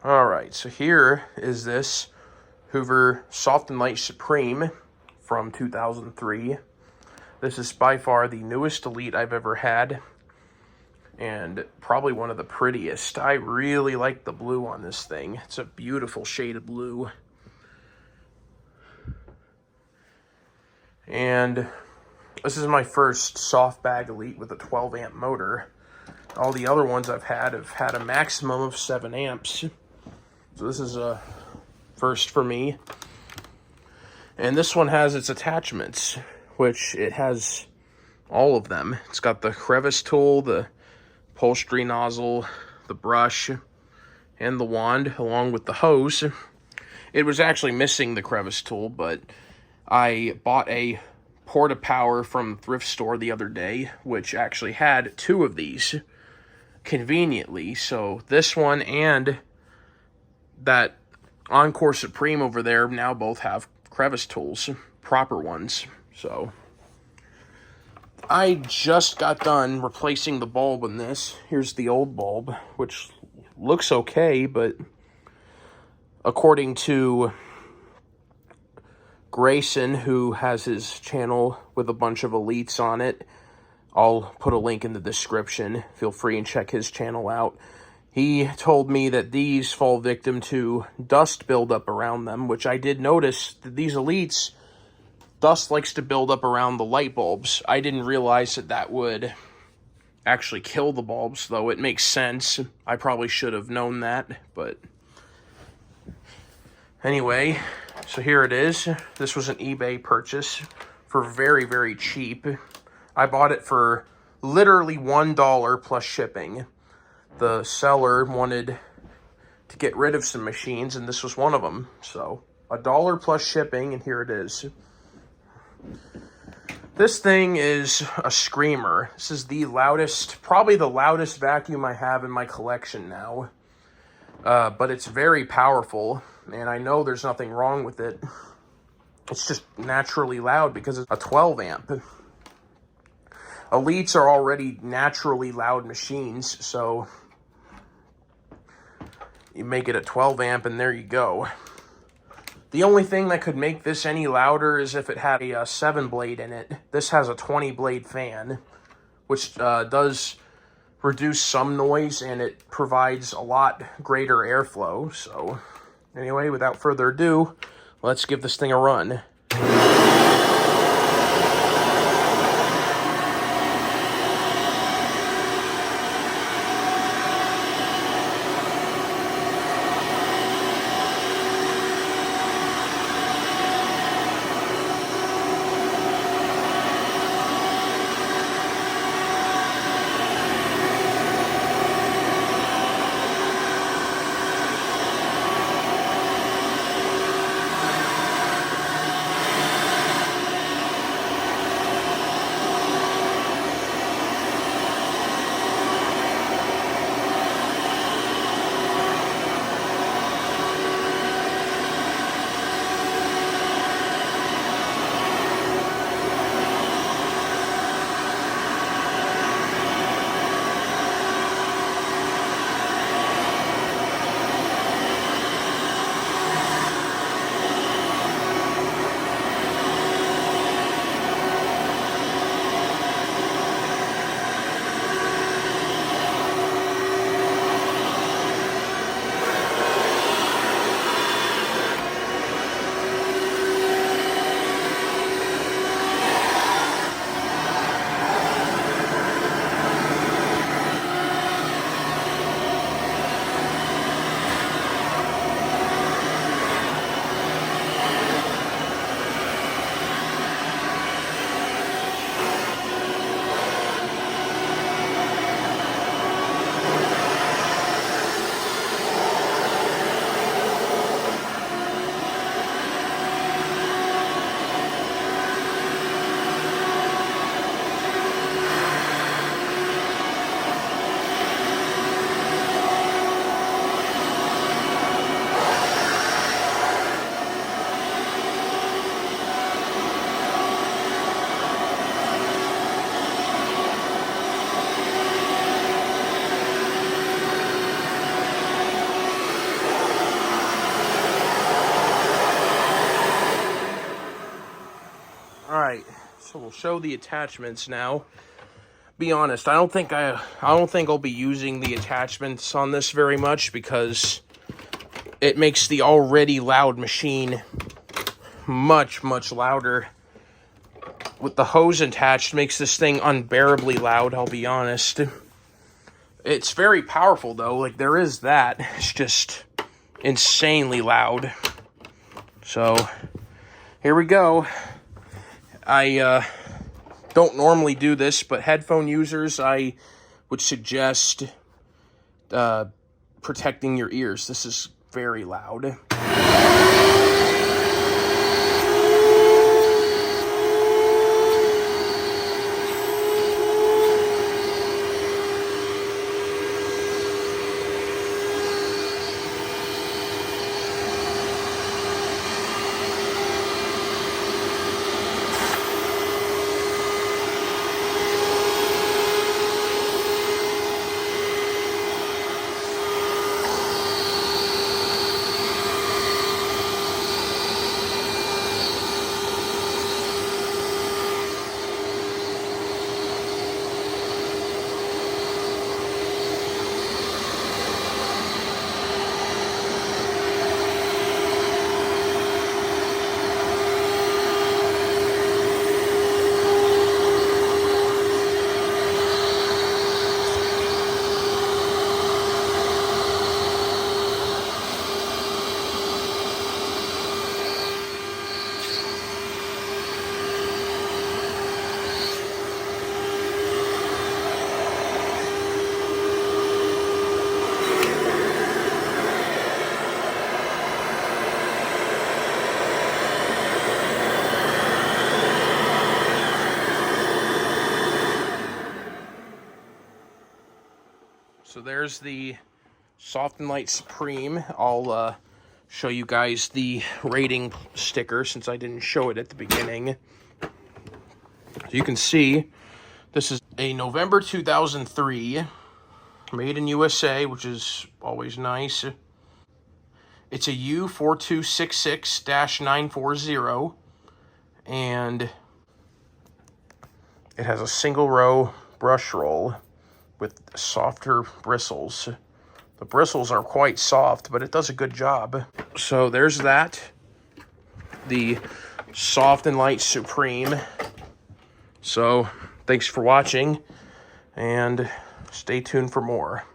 Alright, so here is this Hoover Soft and Light Supreme from 2003. This is by far the newest Elite I've ever had, and probably one of the prettiest. I really like the blue on this thing. It's a beautiful shade of blue. And this is my first soft bag Elite with a 12 amp motor. All the other ones I've had a maximum of 7 amps. So this is a first for me. And this one has its attachments, which it has all of them. It's got the crevice tool, the upholstery nozzle, the brush, and the wand, along with the hose. It was actually missing the crevice tool, but I bought a Porta-Power from thrift store the other day, which actually had 2 of these, conveniently. So this one and that Encore Supreme over there now both have crevice tools, proper ones. So I just got done replacing the bulb in this. Here's the old bulb, which looks okay, but according to Grayson, who has his channel with a bunch of Elites on it, I'll put a link in the description. Feel free and check his channel out. He told me that these fall victim to dust buildup around them, which I did notice that these Elites, dust likes to build up around the light bulbs. I didn't realize that that would actually kill the bulbs, though it makes sense. I probably should have known that, but anyway, so here it is. This was an eBay purchase for very, very cheap. I bought it for literally $1 plus shipping. The seller wanted to get rid of some machines, and this was one of them. So $1 plus shipping, and here it is. This thing is a screamer. This is the loudest, probably the loudest vacuum I have in my collection now. But it's very powerful, and I know there's nothing wrong with it. It's just naturally loud because it's a 12 amp. Elites are already naturally loud machines, so you make it a 12 amp and there you go. The only thing that could make this any louder is if it had a 7 blade in it. This has a 20 blade fan, which does reduce some noise, and it provides a lot greater airflow. So anyway, without further ado, let's give this thing a run. So we'll show the attachments now. Be honest, I don't think I'll be using the attachments on this very much because it makes the already loud machine much, much louder. With the hose attached, makes this thing unbearably loud, I'll be honest. It's very powerful, though. Like, there is that. It's just insanely loud. So, here we go. I don't normally do this, but headphone users, I would suggest protecting your ears. This is very loud. So there's the Soft and Light Supreme. I'll show you guys the rating sticker since I didn't show it at the beginning. So you can see this is a November 2003, made in USA, which is always nice. It's a U4266-940, and it has a single row brush roll with softer bristles. The bristles are quite soft, but it does a good job. So there's that. The Soft and Light Supreme. So thanks for watching, and stay tuned for more.